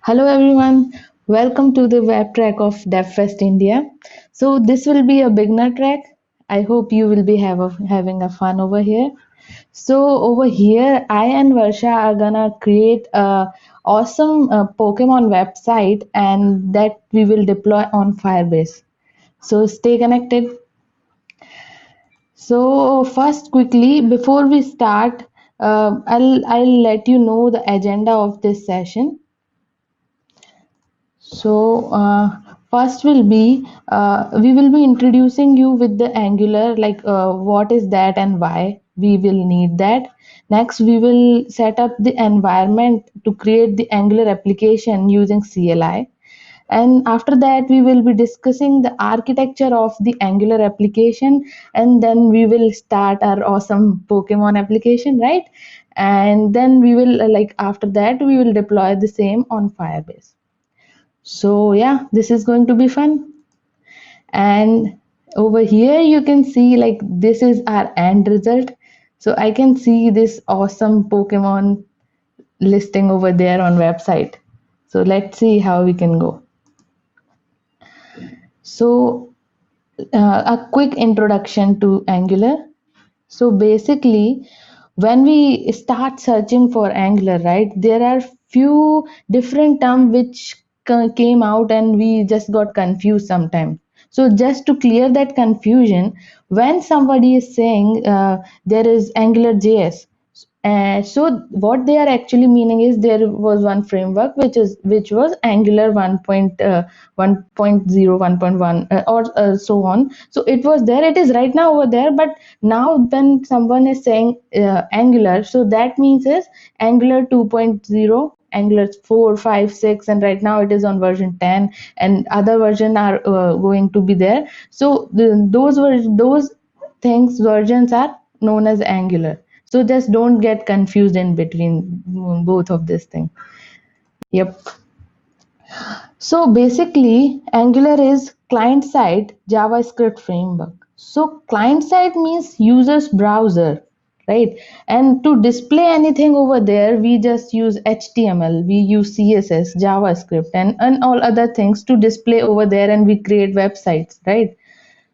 Hello everyone, welcome to the web track of DevFest India. So this will be a beginner track. I hope you will be having a fun over here. So over here, I and Varsha are gonna create a awesome Pokemon website, and that we will deploy on Firebase. So stay connected. So first, quickly before we start, I'll let you know the agenda of this session. So first will be we will be introducing you with the Angular, like what is that and why we will need that. Next, we will set up the environment to create the Angular application using CLI. And after that, we will be discussing the architecture of the Angular application, and then we will start our awesome Pokemon application, right? And then we will, like, after that, we will deploy the same on Firebase. So yeah, this is going to be fun. And over here you can see, like, this is our end result. So I can see this awesome Pokemon listing over there on website. So let's see how we can go. So a quick introduction to Angular. So basically, when we start searching for Angular, right, there are few different terms which came out and we just got confused sometimes. So just to clear that confusion, when somebody is saying there is Angular JS, so what they are actually meaning is there was one framework which was Angular 1.0, 1.1, or so on. So it was there. It is right now over there. But now when someone is saying Angular, so that means is Angular 2.0. Angular 4, 5, 6, and right now it is on version 10, and other version are going to be there. So those things versions are known as Angular. So just don't get confused in between both of these things. Yep. So basically, Angular is client-side JavaScript framework. So client-side means user's browser, right? And to display anything over there, we just use HTML, we use CSS, JavaScript, and all other things to display over there, and we create websites, right?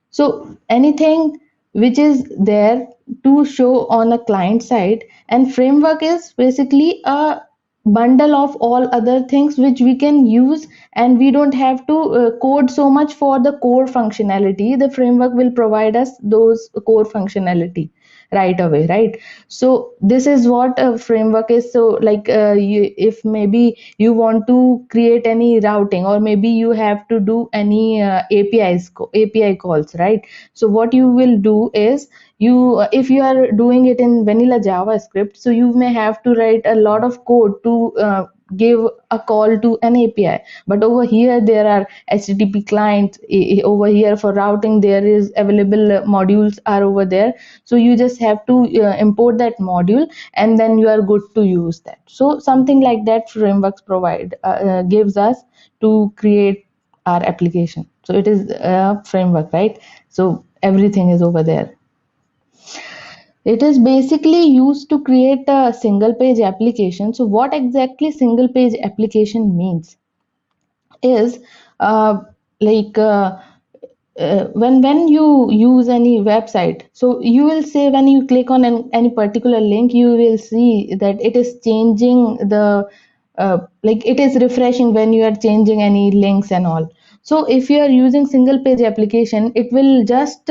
So anything which is there to show on a client side, and framework is basically a bundle of all other things which we can use, and we don't have to code so much for the core functionality. The framework will provide us those core functionality right away, right? So this is what a framework is. So like if maybe you want to create any routing, or maybe you have to do any API calls, right? So what you will do is, you if you are doing it in vanilla JavaScript, so you may have to write a lot of code to give a call to an API. But over here there are HTTP clients. Over here for routing there is available modules are over there. So you just have to import that module, and then you are good to use that. So something like that frameworks provide gives us to create our application. So it is a framework, right? So everything is over there. It is basically used to create a single page application. So what exactly single page application means is, uh, like when you use any website, so you will say when you click on any particular link, you will see that it is changing the like it is refreshing when you are changing any links and all. So if you are using single page application, it will just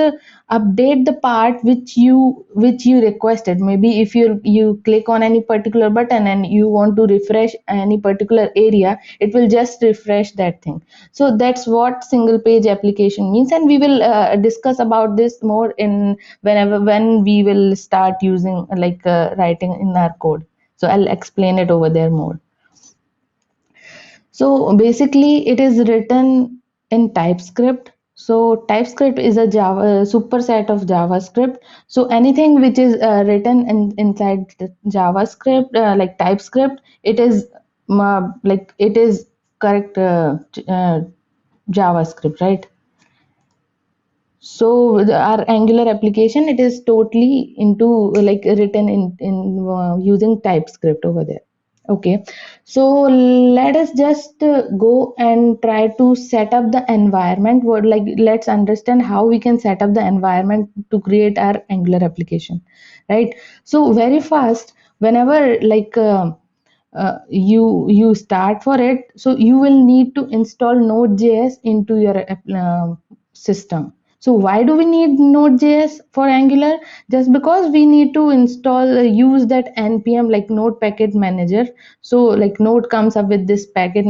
update the part which you requested. Maybe if you click on any particular button and you want to refresh any particular area, it will just refresh that thing. So that's what single page application means, and we will discuss about this more in when we will start using, like, writing in our code. So I'll explain it over there more. So basically, it is written in TypeScript. So TypeScript is a Java superset of JavaScript. So anything which is written inside the JavaScript, like TypeScript, it is like it is correct JavaScript, right? So our Angular application, it is totally into, like, written in using TypeScript over there. Okay, so let us just go and try to set up the environment. What, like, let's understand how we can set up the environment to create our Angular application, right? So very fast, whenever like you start for it, so you will need to install Node.js into your system. So why do we need Node.js for Angular? Just because we need to install use that npm, like Node Package Manager. So like Node comes up with this package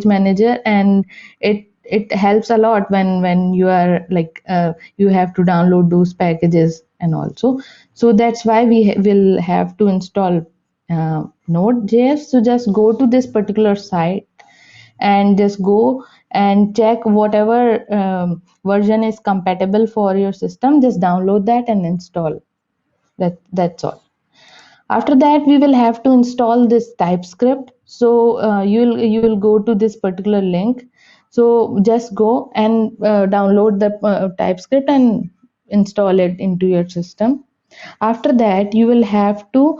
manager, and it helps a lot when you are like you have to download those packages and also. So that's why we will have to install Node.js. So just go to this particular site and just go and check whatever version is compatible for your system. Just download that and install. That's all. After that, we will have to install this TypeScript. So you will go to this particular link. So just go and download the TypeScript and install it into your system. After that, you will have to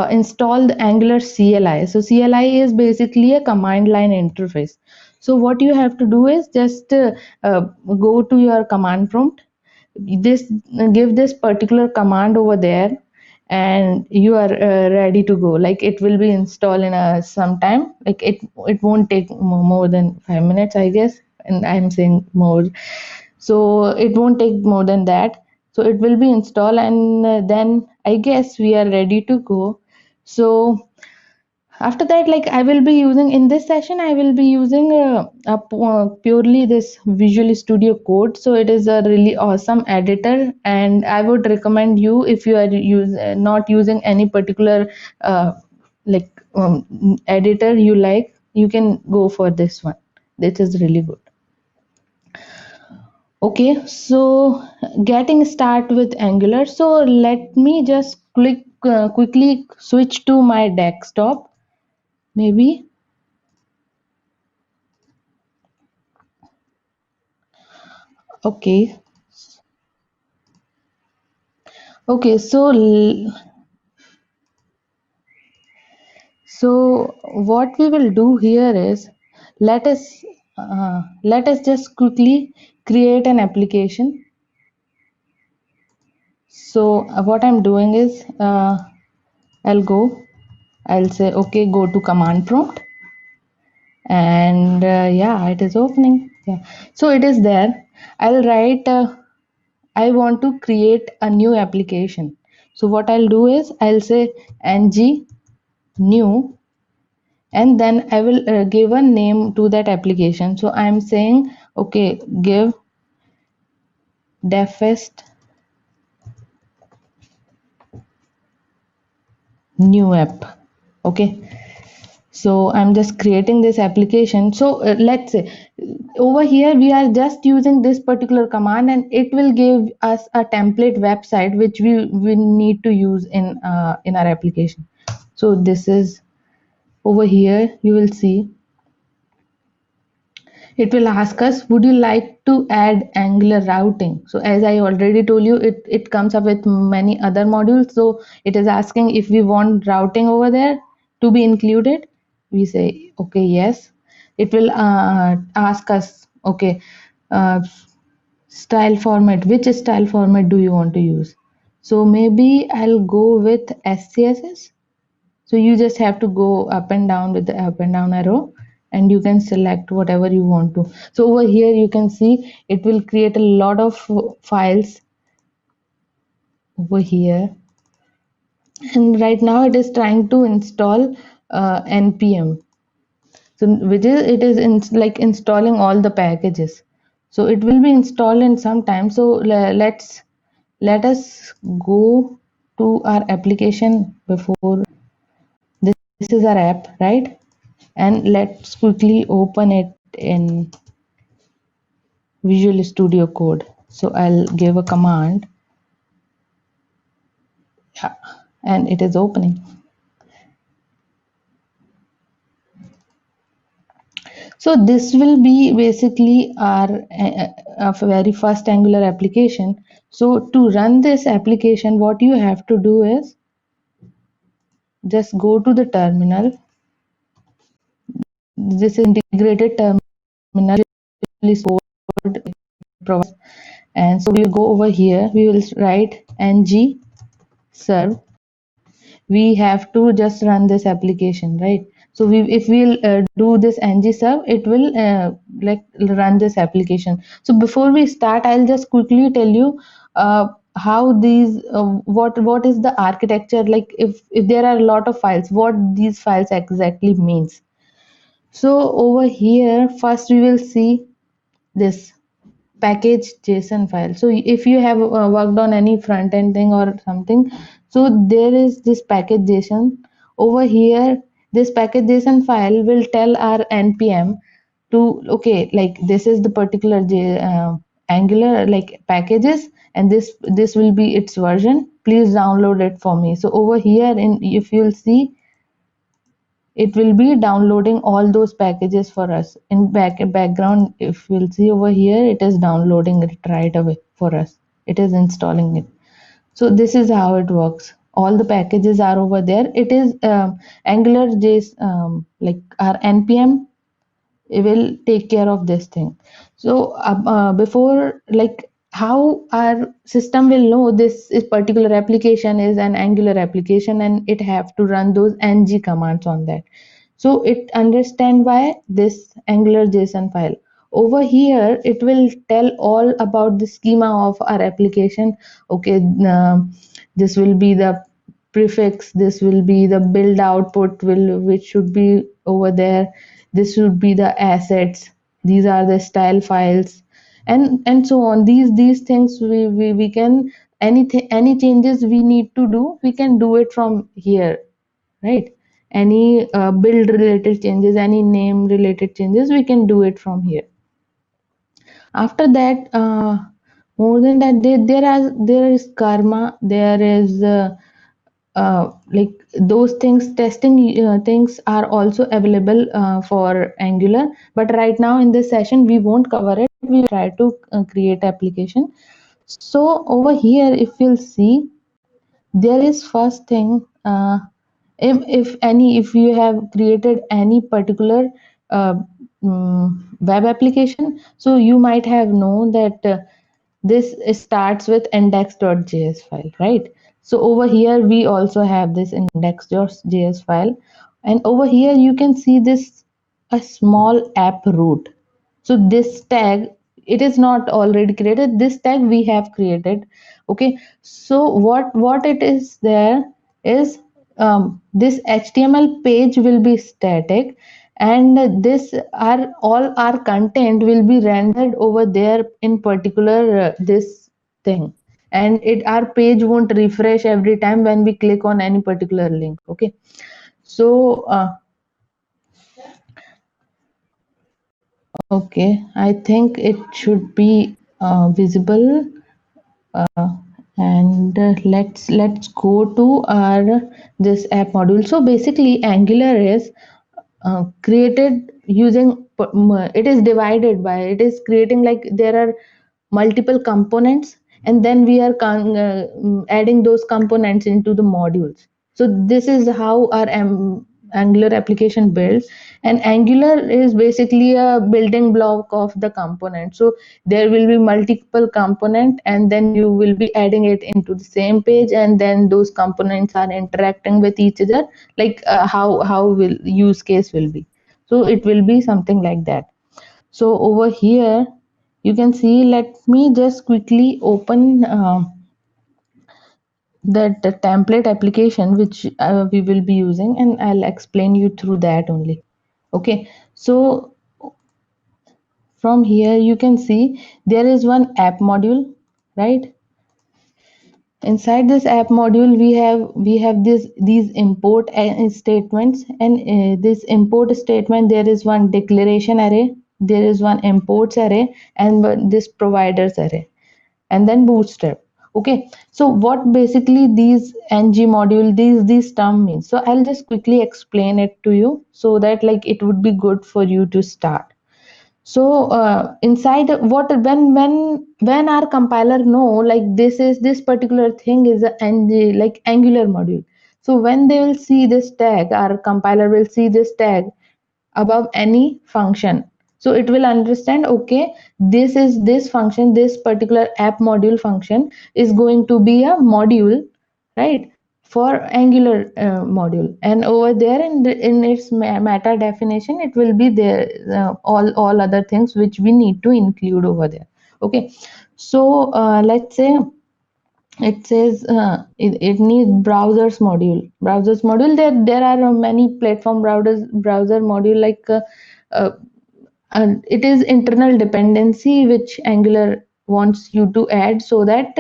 install the Angular CLI. So CLI is basically a command line interface. So what you have to do is just go to your command prompt, this give this particular command over there, and you are ready to go. Like it will be installed in a some time. Like it won't take more than 5 minutes, I guess, and I'm saying more, so it won't take more than that. So it will be installed, and then I guess we are ready to go. So after that, like I will be using in this session, I will be using purely this Visual Studio Code. So it is a really awesome editor, and I would recommend you, if you are not using any particular like editor you like, you can go for this one. This is really good. Okay, so getting start with Angular. So let me just quickly switch to my desktop, maybe. Okay, okay. So what we will do here is, let us just quickly create an application. So what I'm doing is, I'll go. I'll say okay. Go to command prompt, and yeah, it is opening. Yeah, so it is there. I'll write. I want to create a new application. So what I'll do is, I'll say ng new, and then I will give a name to that application. So I'm saying, okay, give defest new app. Okay, so I'm just creating this application. So let's say over here we are just using this particular command, and it will give us a template website which we need to use in our application. So this is over here, you will see it will ask us, would you like to add Angular routing? So as I already told you, it comes up with many other modules. So it is asking if we want routing over there to be included. We say okay, yes. It will ask us, okay, uh, style format, which style format do you want to use? So maybe I'll go with SCSS. So you just have to go up and down with the up and down arrow, and you can select whatever you want to. So over here you can see it will create a lot of files over here, and right now it is trying to install npm. So which is, it is like installing all the packages. So it will be installed in some time. So let us go to our application. Before this is our app, right? And let's quickly open it in Visual Studio Code. So I'll give a command, yeah, and it is opening. So this will be basically our very first Angular application. So to run this application, what you have to do is just go to the terminal. this is integrated terminal provides. And so we will go over here, we will write ng serve. We have to just run this application, right? So if we'll do this ng serve, it will like run this application. So before we start, I'll just quickly tell you how these what is the architecture, like if there are a lot of files, what these files exactly means. So over here, first we will see this package JSON file. So if you have worked on any front end thing or something, so there is this package JSON over here. This package JSON file will tell our npm to, okay, like this is the particular Angular like packages, and this will be its version. Please download it for me. So over here, in if you'll see, it will be downloading all those packages for us in background. If you'll see over here, it is downloading it right away for us. It is installing it. So this is how it works. All the packages are over there. It is Angular JS, like our npm, it will take care of this thing. So before, like, how our system will know this is particular application is an Angular application, and it have to run those ng commands on that. So it understand by this Angular JSON file. Over here, it will tell all about the schema of our application. Okay, this will be the prefix, this will be the build output, will which should be over there, this should be the assets, these are the style files, and so on. These things we can, anything, any changes we need to do, we can do it from here, right? Any build related changes, any name related changes, we can do it from here. After that, more than that, there is karma, there is like those things, testing things are also available for Angular, but right now in this session we won't cover it. We try to create application. So over here, if you'll see, there is first thing, if you have created any particular uh, web application, so you might have known that this starts with index.js file, right? So over here we also have this index.js file, and over here you can see this a small app root. So this tag, it is not already created, this tag we have created. Okay, so what it is there is, this HTML page will be static, and this our all our content will be rendered over there in particular this thing, and it our page won't refresh every time when we click on any particular link. Okay, so okay, I think it should be visible. And let's go to our this app module. So basically Angular is created using, it is divided by, it is creating, like there are multiple components, and then we are adding those components into the modules. So this is how our Angular application builds, and Angular is basically a building block of the component. So there will be multiple component, and then you will be adding it into the same page, and then those components are interacting with each other, like how will use case will be. So it will be something like that. So over here you can see, let me just quickly open that the template application which we will be using, and I'll explain you through that only. Okay, so from here you can see there is one app module, right? Inside this app module we have these import statements, and this import statement, there is one declaration array, there is one imports array, and this providers array, and then bootstrap. Okay, so what basically these ng module, these term means, so I'll just quickly explain it to you, so that like it would be good for you to start. So inside what, when our compiler know like this particular thing is a like Angular module, so when they will see this tag, our compiler will see this tag, above any function. So it will understand, okay, this is this function, this particular app module function is going to be a module, right, for Angular module. And over there in its meta definition, it will be there, all other things which we need to include over there. Okay, so let's say it says it needs browsers module. There are many platform browser module, like uh, it is internal dependency which Angular wants you to add, so that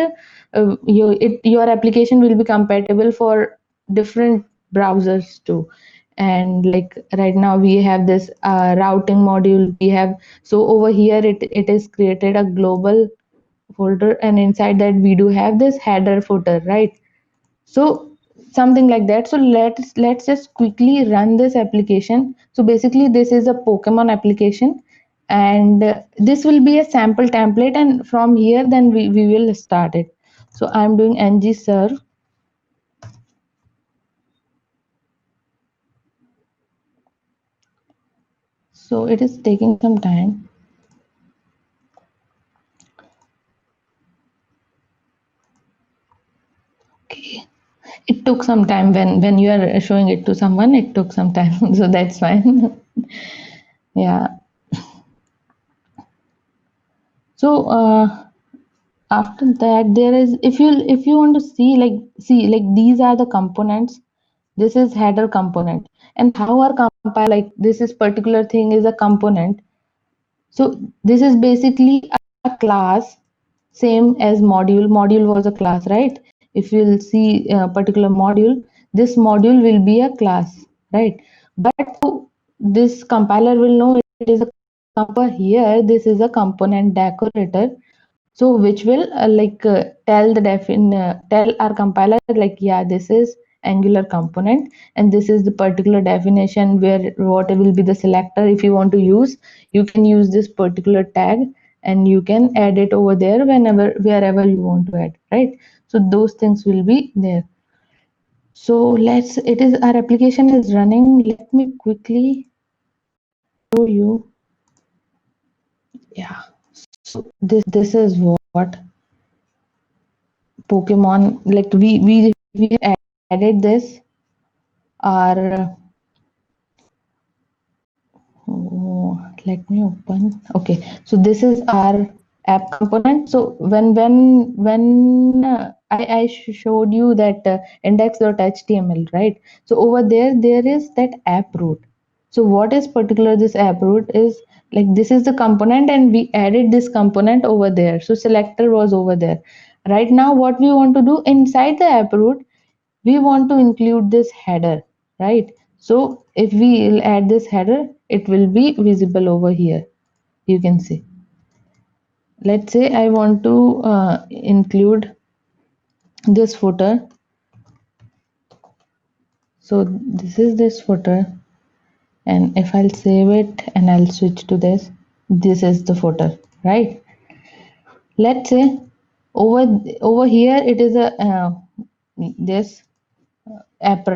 your application will be compatible for different browsers too. And like right now we have this routing module we have. So over here it is created a global folder, and inside that we do have this header footer, right? So something like that. So let's just quickly run this application. So basically this is a Pokemon application, and this will be a sample template, and from here then we will start it. So I'm doing ng serve. So it is taking some time. Okay, it took some time. When you are showing it to someone, it took some time. So that's fine. Yeah. So after that there is, if you want to see, like these are the components. This is header component, and how our compiler, like this is particular thing is a component. So this is basically a class, same as module was a class, right? If you'll see a particular module, this module will be a class, right? But this compiler will know it is a component. Here this is a component decorator, so which will tell our compiler, like, yeah, this is Angular component, and this is the particular definition where what will be the selector. If you want to use, you can use this particular tag, and you can add it over there wherever you want to add, right? So those things will be there. So our application is running. Let me quickly show you. Yeah, so this is what Pokemon, like we added this. Our oh, let me open. Okay, so this is our app component. So when I showed you that index.html, right? So over there is that app root. So what is particular this app root is, like, this is the component, and we added this component over there. So selector was over there. Right now what we want to do inside the app root, we want to include this header, right? So if we add this header, it will be visible over here. You can see. Let's say I want to include this footer. So this is this footer, and if I'll save it and I'll switch to this is the footer, right? Let's say over here it is a this app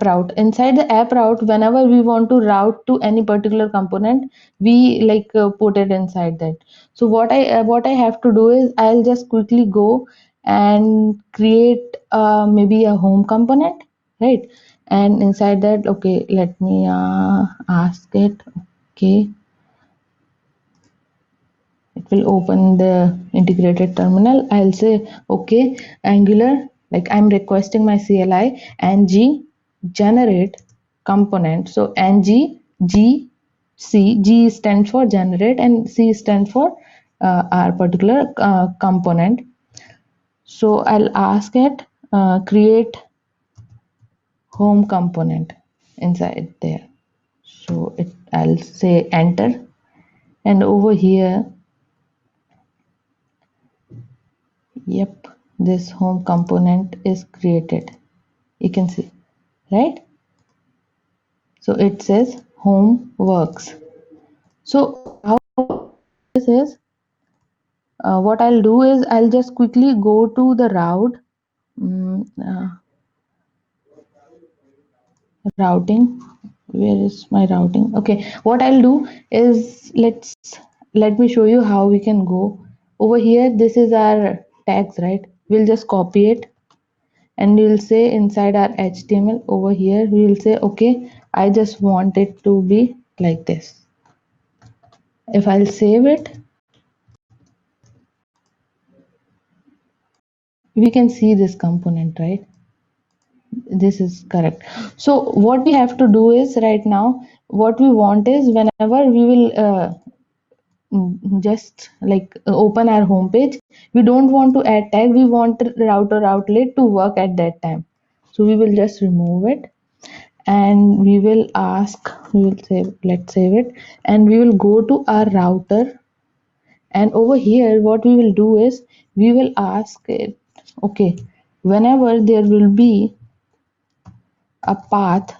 route. Inside the app route, whenever we want to route to any particular component, we put it inside that. So what I have to do is, I'll just quickly go and create maybe a home component, right? And inside that, okay, let me ask it. Okay, it will open the integrated terminal. I'll say, okay, Angular, like, I'm requesting my CLI ng generate component. So ng g c, g stands for generate and c stands for our particular component. So I'll ask it create home component inside there. So I'll say enter, and over here, yep, this home component is created. You can see, right? So it says home works. So how this is, what I'll do is, I'll just quickly go to the routing. where is my routing? Okay, what I'll do is let me show you how we can go over here. This is our tags, right? We'll just copy it, and we'll say inside our HTML over here, we will say, okay, I just want it to be like this. If I'll save it, we can see this component, right? This is correct. So what we have to do is, right now, what we want is, whenever we will just like open our home page, we don't want to add tag, we want the router outlet to work at that time. So we will just remove it, and we will ask, we will save, let's save it, and we will go to our router, and over here what we will do is, we will ask it, okay, whenever there will be a path,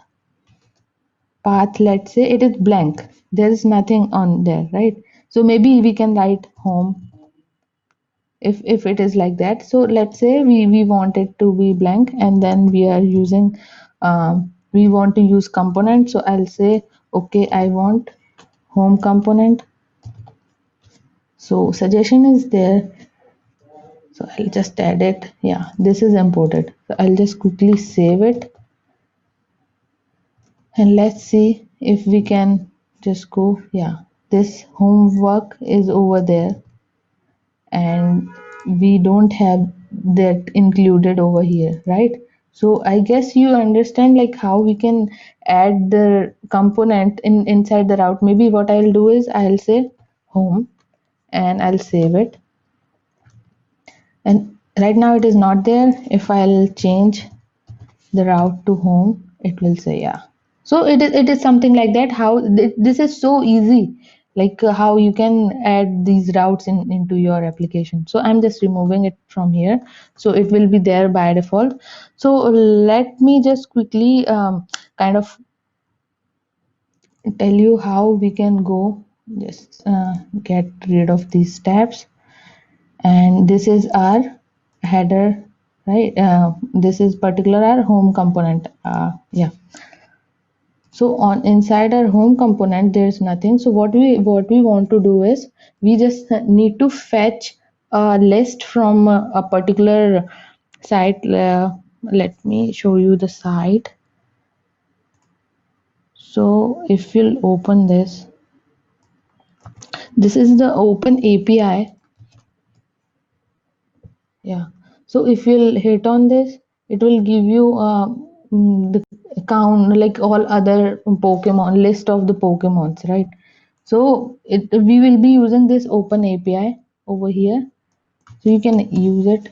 let's say it is blank, there is nothing on there, right? So maybe we can write home, if it is like that. So let's say we want it to be blank, and then we are using, we want to use component. So I'll say, okay, I want home component. So suggestion is there, so I'll just add it. Yeah, this is imported, so I'll just quickly save it, and let's see if we can just go. Yeah, this homework is over there, and we don't have that included over here, right? So I guess you understand like how we can add the component inside the route. Maybe what I'll do is, I'll say home, and I'll save it, and right now it is not there. If I'll change the route to home, it will say, yeah. So it is something like that. How this is so easy, like how you can add these routes into your application. So I'm just removing it from here, so it will be there by default. So let me just quickly kind of tell you how we can go, just get rid of these tabs. And this is our header, right? This is particular our home component. Yeah, so on inside our home component there's nothing. So what we want to do is, we just need to fetch a list from a particular site. Let me show you the site. So if you'll open this is the open API. Yeah, so if you'll hit on this, it will give you the count, like all other Pokemon, list of the Pokemons, right? So we will be using this open API over here, so you can use it.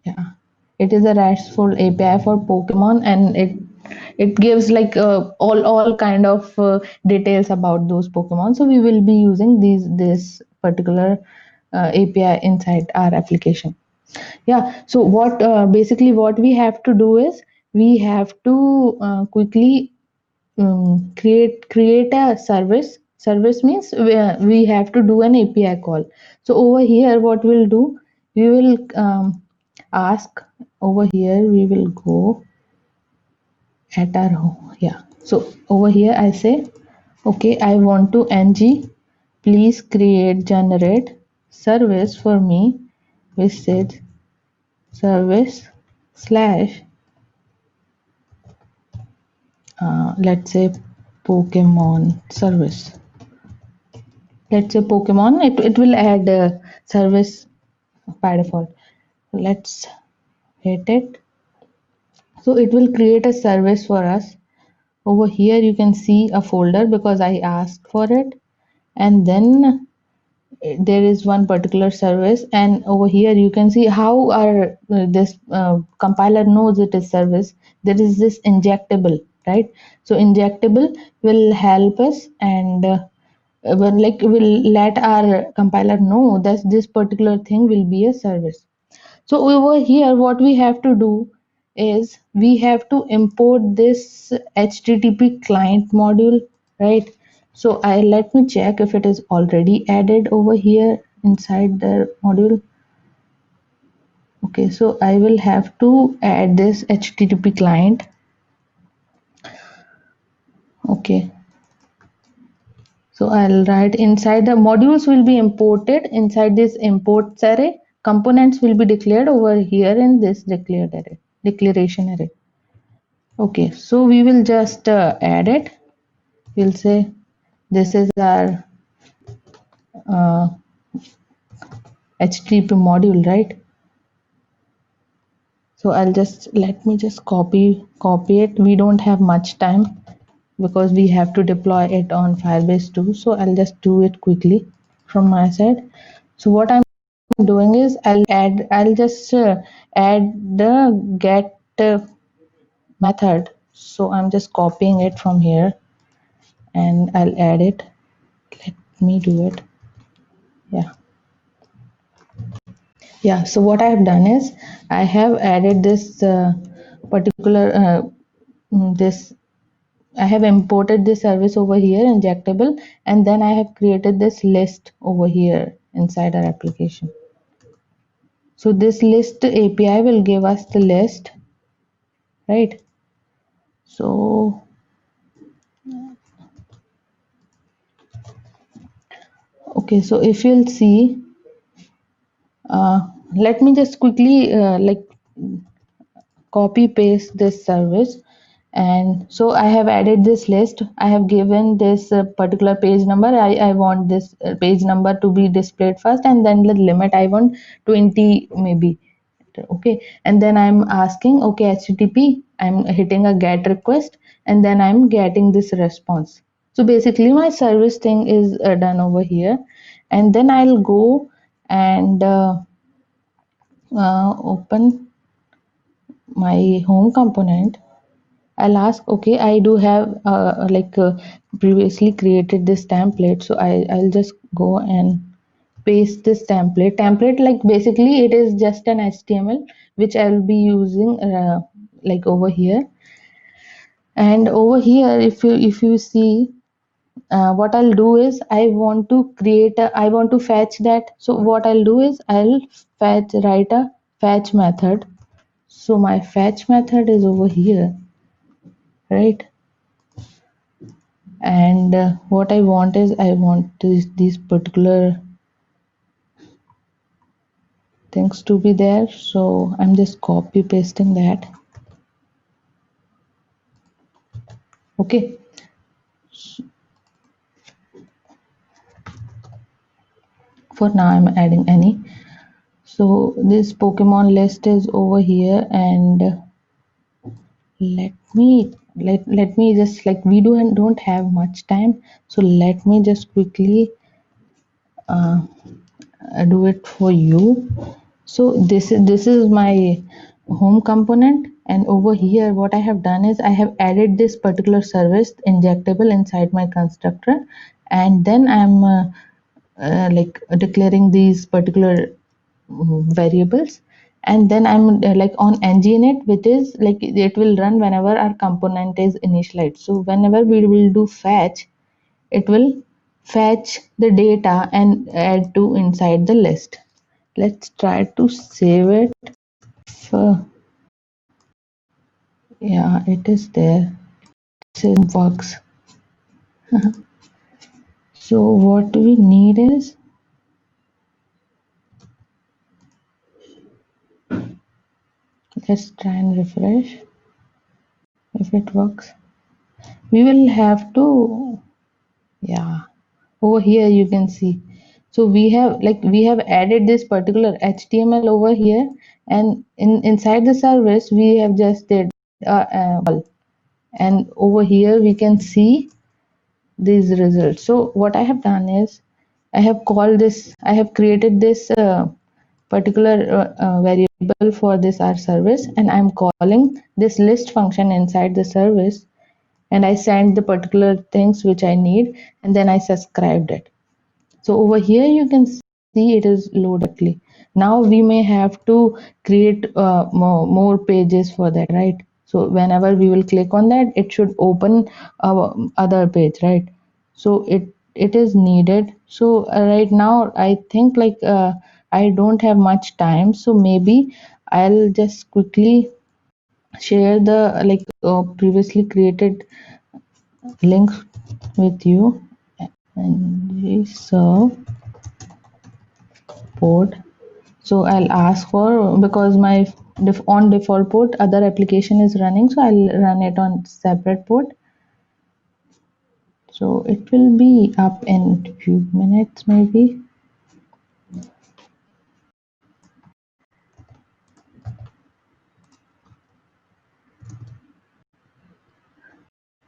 Yeah, it is a RESTful API for Pokemon, and it gives like all kind of details about those Pokemon. So we will be using this particular API inside our application. Yeah, so what basically what we have to do is, we have to quickly create a service means we have to do an API call. So over here what we'll do, we will ask, over here we will go at our home. Yeah, so over here I say, okay, I want to ng, please generate service for me, which says service slash let's say Pokemon service. Let's say Pokemon, it will add service by default. Let's hit it. So it will create a service for us. Over here you can see a folder because I asked for it, and then there is one particular service, and over here you can see how our this compiler knows it is service. There is this injectable, right? So injectable will help us, and will let our compiler know that this particular thing will be a service. So over here what we have to do is, we have to import this HTTP client module, right? So let me check if it is already added over here inside the module. Okay, so I will have to add this HTTP client. Okay, so I'll write inside the modules will be imported inside this imports array. Components will be declared over here in this declared array, declaration array. Okay, so we will just add it. We'll say this is our uh, HTTP module, right? So I'll just let me just copy it. We don't have much time because we have to deploy it on Firebase too. So I'll just do it quickly from my side. So what I'm doing is I'll just add the get method. So I'm just copying it from here and I'll add it. Let me do it. Yeah. Yeah, so what I have done is I have added this particular this I have imported this service over here injectable, and then I have created this list over here inside our application. So this list API will give us the list, right? So okay, so if you'll see, let me just quickly like copy paste this service. And so I have added this list. I have given this particular page number. I want this page number to be displayed first, and then the limit I want 20 maybe. Okay, and then I'm asking, okay, HTTP, I'm hitting a get request, and then I'm getting this response. So basically my service thing is done over here, and then I'll go and open my home component. I'll ask, okay, I do have previously created this template, so I'll just go and paste this template. Like basically it is just an HTML which I'll be using like over here. And over here, if you see, what I'll do is I want to I want to fetch that. So what I'll do is I'll write a fetch method. So my fetch method is over here, right? And what I want is I want these particular things to be there, so I'm just copy pasting that. Okay, for now I'm adding any. So this Pokemon list is over here, and let me just, like, we don't have much time, so let me just quickly uh, do it for you. So this is my home component, and over here what I have done is I have added this particular service injectable inside my constructor, and then I'm like declaring these particular variables, and then I'm like on nginit, which is like it will run whenever our component is initialized. So whenever we will do fetch, it will fetch the data and add to inside the list. Let's try to save it. So, yeah, it is there. Same works. So what we need is, let's try and refresh if it works. We will have to, yeah, over here you can see. So we have added this particular HTML over here, and inside the service we have just did all, and over here we can see these results. So what I have done is I have created this particular variable for this R service, and I'm calling this list function inside the service, and I send the particular things which I need, and then I subscribed it. So over here you can see it is loadedly. Now we may have to create more pages for that, right? So whenever we will click on that, it should open our other page, right? So it is needed. So right now I think like I don't have much time, so maybe I'll just quickly share the like previously created link with you and serve port. So I'll ask for, because my on default port other application is running, so I'll run it on separate port. So it will be up in few minutes maybe.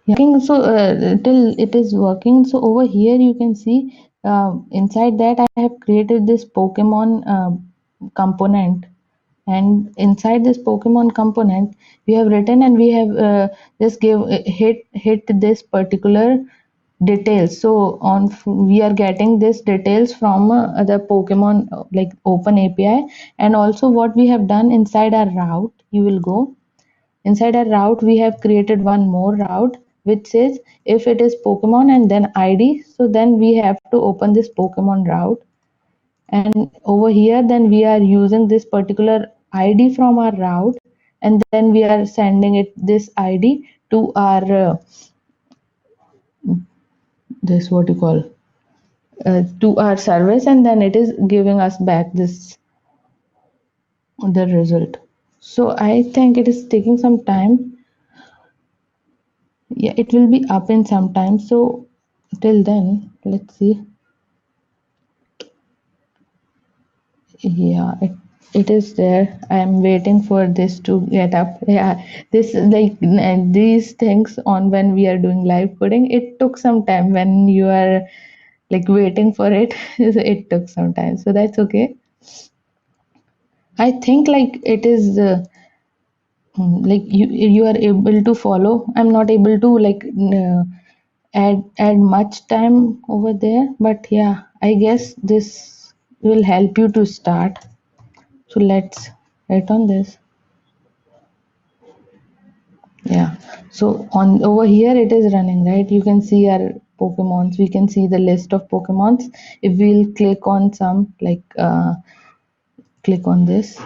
Yeah, so till it is working. So over here you can see inside that I have created this Pokemon component, and inside this Pokemon component we have written, and we have just hit this particular details. So on we are getting this details from the Pokemon like Open API, and also what we have done inside our route. You will go inside our route. We have created one more route which says if it is Pokemon and then ID. So then we have to open this Pokemon route, and over here then we are using this particular ID from our route, and then we are sending it this ID to our this what you call to our service, and then it is giving us back this the result. So I think it is taking some time. Yeah, it will be up in some time. So till then, let's see. Yeah, it is there. I am waiting for this to get up. Yeah, this like these things on when we are doing live coding, it took some time. When you are like waiting for it, it took some time. So that's okay. I think like it is like you are able to follow. I'm not able to like add much time over there, but yeah, I guess this will help you to start. So let's write on this. Yeah, so on over here it is running, right? You can see our Pokemons. We can see the list of Pokemons. If we'll click on some like click on this,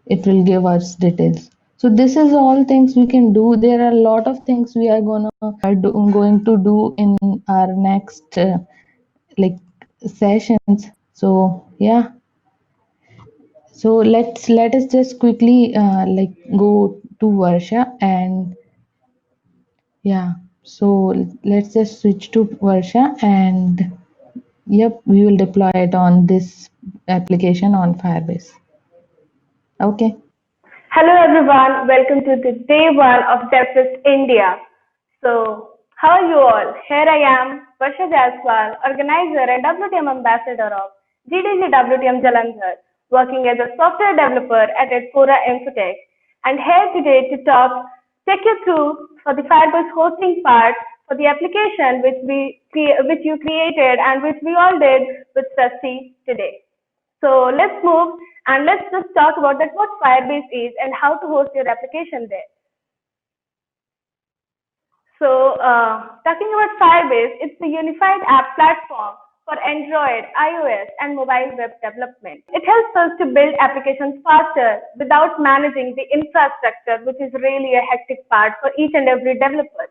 it will give us details. So this is all things we can do. There are a lot of things we are going to do in our next like sessions. So yeah, so let us just quickly like go to Varsha, and yeah, so let's just switch to Varsha, and yep, we will deploy it on this application on Firebase. Okay. Hello everyone, welcome to the day one of DevFest India. So, how are you all? Here I am, Varsha Jaiswal, organizer and WTM ambassador of GDG WTM Jalandhar, working as a software developer at Edcora Infotech, and here today to take you through for the Firebase hosting part for the application which you created and which we all did with Trusty today. So let's move and let's just talk about that what Firebase is and how to host your application there. So talking about Firebase, it's a unified app platform for Android, iOS, and mobile web development. It helps us to build applications faster without managing the infrastructure, which is really a hectic part for each and every developer.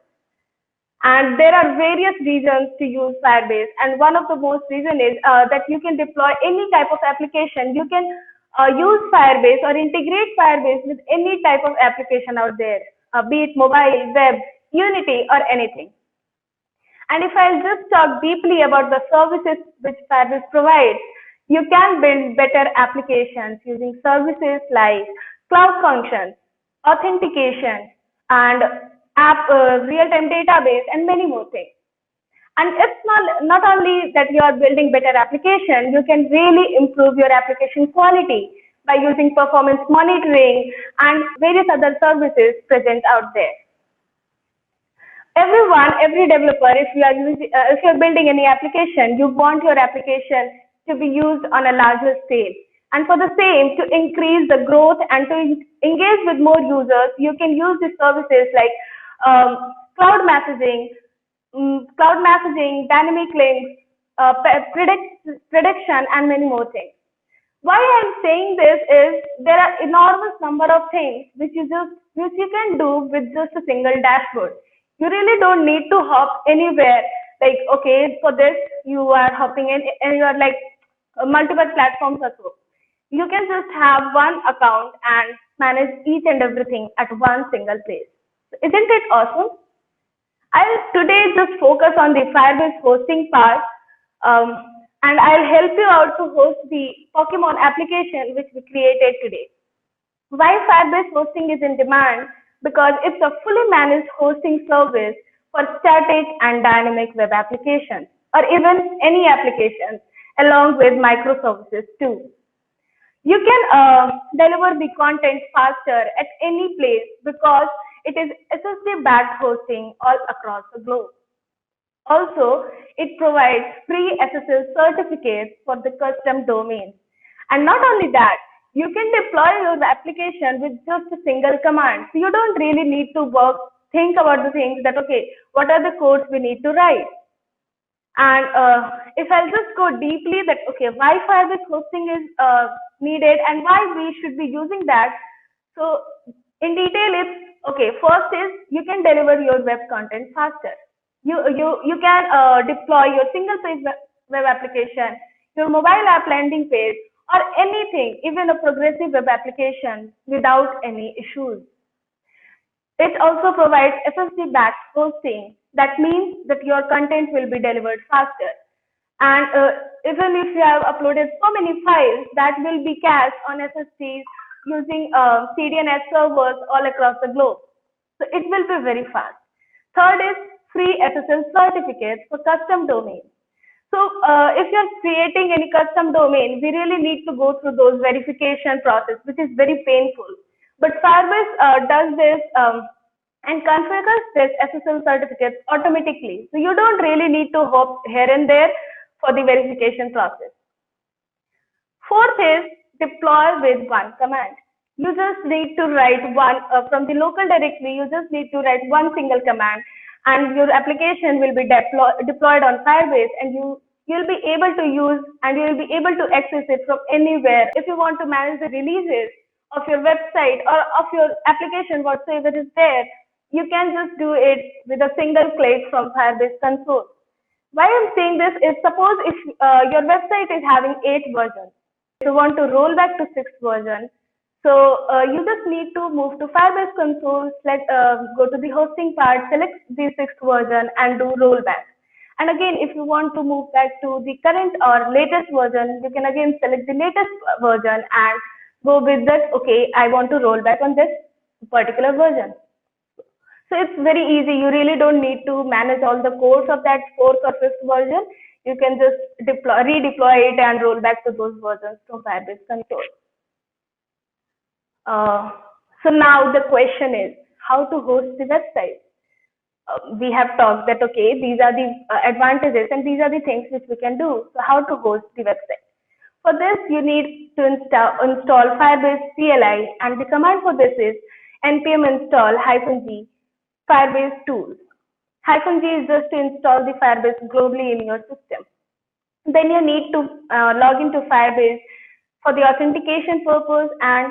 And there are various reasons to use Firebase, and one of the most reason is that you can deploy any type of application. You can use Firebase or integrate Firebase with any type of application out there, be it mobile, web, Unity, or anything. And if I'll just talk deeply about the services which Firebase provides, you can build better applications using services like cloud functions, authentication, and app real-time database, and many more things. And it's not only that you are building better application, you can really improve your application quality by using performance monitoring and various other services present out there. Everyone, every developer, if you're building any application, you want your application to be used on a larger scale. And for the same, to increase the growth and to engage with more users, you can use the services like cloud messaging, dynamic links, prediction, and many more things. Why I'm saying this is there are enormous number of things which you can do with just a single dashboard. You really don't need to hop anywhere. Like, okay, for this, you are hopping in and you are like multiple platforms or so. You can just have one account and manage each and everything at one single place. Isn't it awesome? I'll today just focus on the Firebase hosting part, um, and I'll help you out to host the Pokemon application which we created today. Why Firebase hosting is in demand? Because it's a fully managed hosting service for static and dynamic web applications, or even any applications, along with microservices too. You can deliver the content faster at any place because it is SSD backed hosting all across the globe. Also, it provides free SSL certificates for the custom domains. And not only that, you can deploy your application with just a single command. So you don't really need to think about the things that, okay, what are the codes we need to write? And if I'll just go deeply that, okay, why Firebase hosting is needed and why we should be using that. So in detail, it's okay. First is you can deliver your web content faster. You can deploy your single page web application, your mobile app landing page, or anything, even a progressive web application without any issues. It also provides SSD-backed hosting. That means that your content will be delivered faster. And even if you have uploaded so many files, that will be cached on SSDs using CDNS servers all across the globe. So it will be very fast. Third is free SSL certificates for custom domains. So if you're creating any custom domain, we really need to go through those verification process, which is very painful. But Firebase does this and configures this SSL certificates automatically. So you don't really need to hop here and there for the verification process. Fourth is deploy with one command. You just need to write one from the local directory. You just need to write one single command, and your application will be deployed on Firebase, and you'll be able to use and you'll be able to access it from anywhere. If you want to manage the releases of your website or of your application, whatsoever is there, you can just do it with a single click from Firebase console. Why I'm saying this is, suppose if your website is having 8 versions, if you want to roll back to 6th version, so you just need to move to Firebase console, go to the hosting part, select the 6th version and do rollback. And again, if you want to move back to the current or latest version, you can again select the latest version and go with that, okay, I want to roll back on this particular version. So it's very easy. You really don't need to manage all the codes of that 4th or 5th version. You can just redeploy it and roll back to those versions from Firebase console. So now the question is how to host the website. We have talked that, okay, these are the advantages and these are the things which we can do. So how to host the website. For this, you need to install Firebase CLI, and the command for this is npm install -g Firebase tools. -g is just to install the Firebase globally in your system. Then you need to log into Firebase for the authentication purpose, and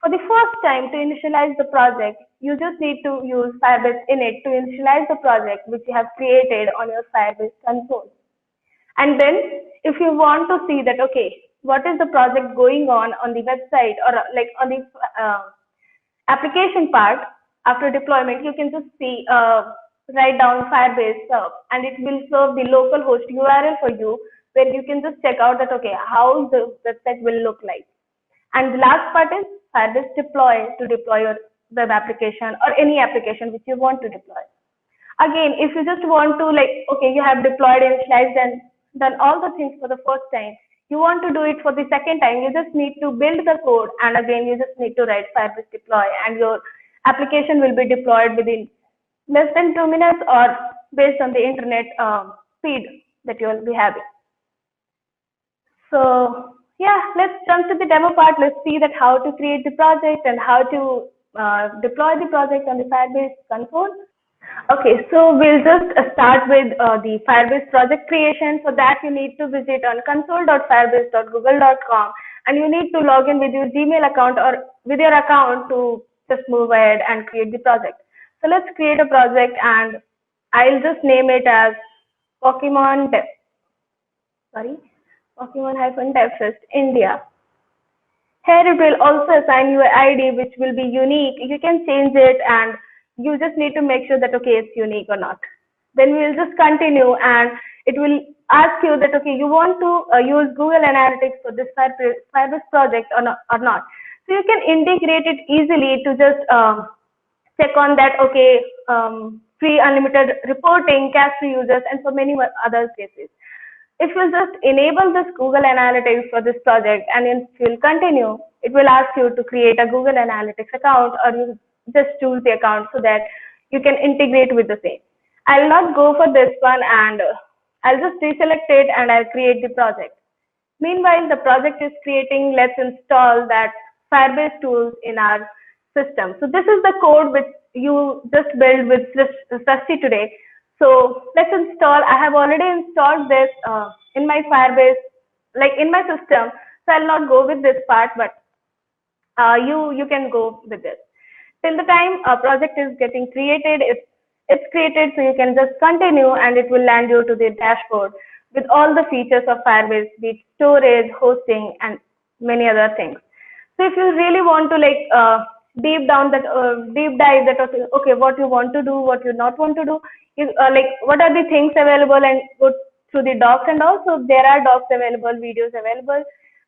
for the first time to initialize the project, you just need to use Firebase init to initialize the project which you have created on your Firebase console. And then if you want to see that, okay, what is the project going on the website or like on the application part after deployment, you can just see, write down Firebase serve, and it will serve the local host URL for you, where you can just check out that, okay, how the website will look like. And the last part is Firebase deploy, to deploy your web application or any application which you want to deploy. Again, if you just want to, like, okay, you have deployed, initialized, and done all the things for the first time, you want to do it for the second time, you just need to build the code, and again, you just need to write Firebase deploy, and your application will be deployed within less than 2 minutes or based on the internet speed that you will be having. So yeah, let's jump to the demo part. Let's see that how to create the project and how to deploy the project on the Firebase console. Okay, so we'll just start with the Firebase project creation. For that, you need to visit on console.firebase.google.com, and you need to log in with your Gmail account or with your account to just move ahead and create the project. So let's create a project, and I'll just name it as Pokemon, sorry, Pokemon-Test India. Here it will also assign you an ID which will be unique. You can change it and you just need to make sure that okay it's unique or not. Then we will just continue and it will ask you that okay you want to use Google Analytics for this Firebase project or not. So you can integrate it easily to just check on that okay free unlimited reporting, cache users and for many other cases. If you just enable this Google Analytics for this project and if you'll continue, it will ask you to create a Google Analytics account or you just choose the account so that you can integrate with the same. I'll not go for this one and I'll just deselect it and I'll create the project. Meanwhile, the project is creating, let's install that Firebase tools in our system. So this is the code which you just built with Srishti today. So let's install. I have already installed this in my Firebase, like in my system. So I'll not go with this part, but you can go with this. Till the time a project is getting created, it's created, so you can just continue and it will land you to the dashboard with all the features of Firebase, be it storage, hosting, and many other things. So if you really want to like deep dive that okay, what you want to do, what you not want to do, is like what are the things available and go through the docs and all. So there are docs available, videos available,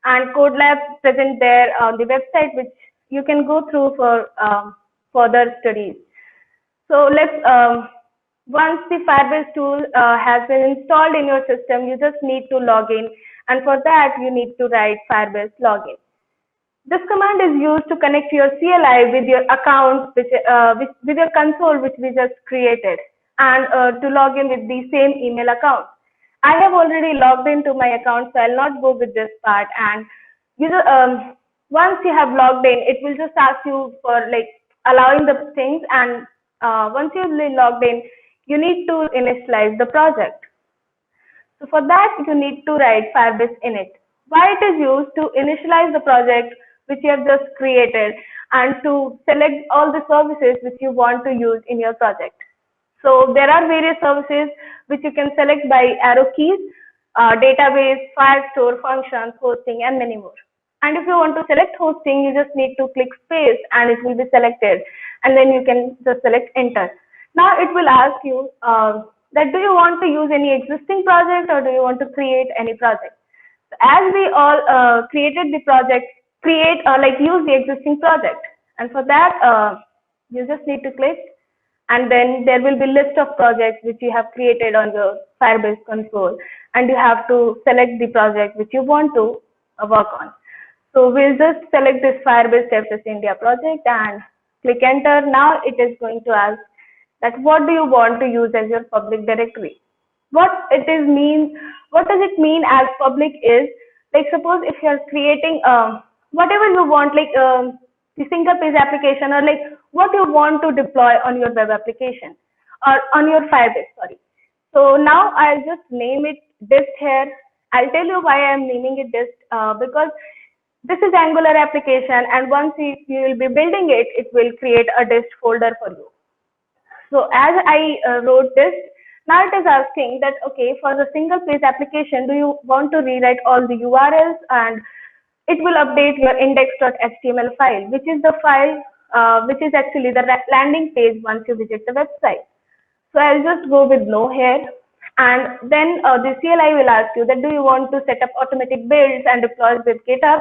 and Code Lab present there on the website, which you can go through for further studies. So let's once the Firebase tool has been installed in your system, you just need to log in, and for that you need to write Firebase login. This command is used to connect your CLI with your account, with your console, which we just created, and to log in with the same email account. I have already logged into my account, so I'll not go with this part. And once you have logged in, it will just ask you for like allowing the things. And once you've logged in, you need to initialize the project. So for that, you need to write Firebase init. Why it is used to initialize the project which you have just created and to select all the services which you want to use in your project. So there are various services which you can select by arrow keys, database, Firestore, functions, hosting, and many more. And if you want to select hosting, you just need to click space and it will be selected. And then you can just select enter. Now it will ask you that do you want to use any existing project or do you want to create any project? So as we all created the project, like use the existing project. And for that, you just need to click and then there will be list of projects which you have created on your Firebase console and you have to select the project which you want to work on. So we'll just select this Firebase Test India project and click enter. Now it is going to ask that what do you want to use as your public directory. What does it mean as public is like suppose if you're creating whatever you want like the single page application or like what you want to deploy on your web application or on your Firebase, sorry. So now I'll just name it dist here. I'll tell you why I'm naming it dist because this is Angular application and once you will be building it, it will create a dist folder for you. So as I wrote this, now it is asking that, okay, for the single page application, do you want to rewrite all the URLs and it will update your index.html file, which is the file which is actually the landing page once you visit the website. So I'll just go with no here. And then the CLI will ask you that do you want to set up automatic builds and deploys with GitHub?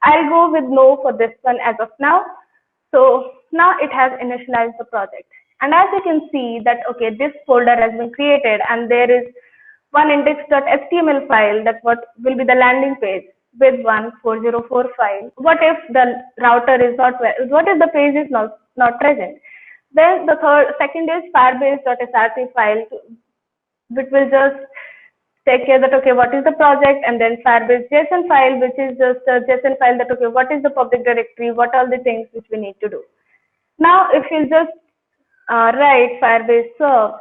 I'll go with no for this one as of now. So now it has initialized the project. And as you can see that, okay, this folder has been created and there is one index.html file that what will be the landing page with 1404 file. What if the router is not, what if the page is not present? Then the second is firebase.src file, which will just take care that, okay, what is the project, and then Firebase JSON file, which is just a JSON file that, okay, what is the public directory, what are the things which we need to do. Now, if you just write Firebase serve,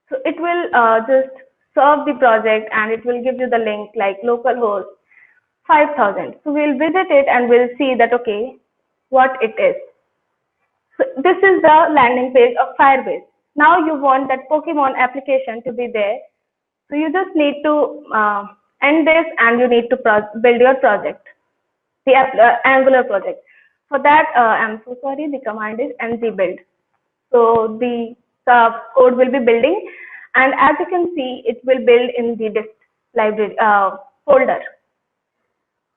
so it will just serve the project and it will give you the link like localhost 5000. So we'll visit it and we'll see that, okay, what it is. So this is the landing page of Firebase. Now you want that Pokemon application to be there. So you just need to end this and you need to build your project, the Angular project. For that, I'm so sorry, the command is ngbuild. So the code will be building, and as you can see, it will build in the dist library folder.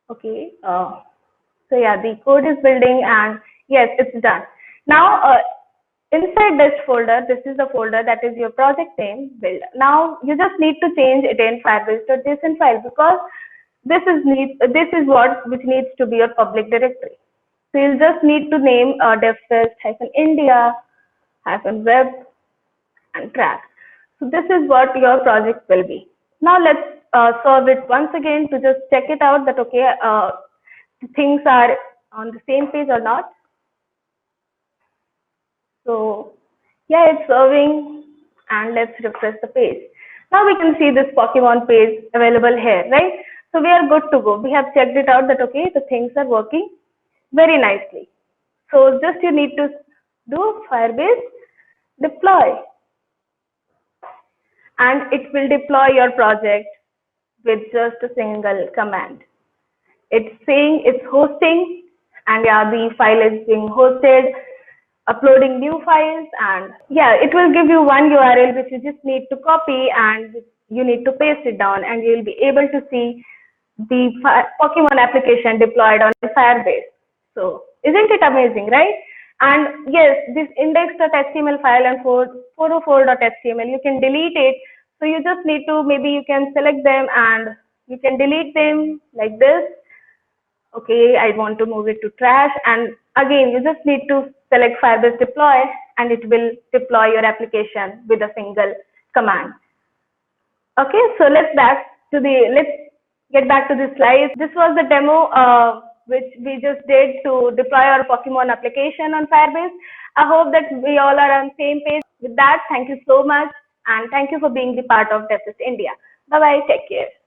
Okay. So yeah, the code is building, and yes, it's done. Now, inside this folder, this is the folder that is your project name build. Now you just need to change it in Firebase to JSON file because this is what which needs to be your public directory. So you'll just need to name devfest-india web and track. So this is what your project will be. Now let's solve it once again to just check it out that okay, things are on the same page or not. So yeah, it's serving, and let's refresh the page. Now we can see this Pokemon page available here, right? So we are good to go. We have checked it out that okay, the things are working very nicely. So just you need to do Firebase deploy, and it will deploy your project with just a single command. It's saying it's hosting, and yeah, the file is being hosted, uploading new files, and yeah, it will give you one URL which you just need to copy and you need to paste it down, and you'll be able to see the Pokemon application deployed on Firebase. So isn't it amazing, right? And yes, this index.html file and 404.html, you can delete it. So you just need to, maybe you can select them and you can delete them like this. Okay, I want to move it to trash, and again you just need to select Firebase deploy, and it will deploy your application with a single command. Okay, so let's get back to the slides. This was the demo which we just did to deploy our Pokemon application on Firebase. I hope that we all are on the same page. With that, thank you so much, and thank you for being the part of DevFest India. Bye bye, take care.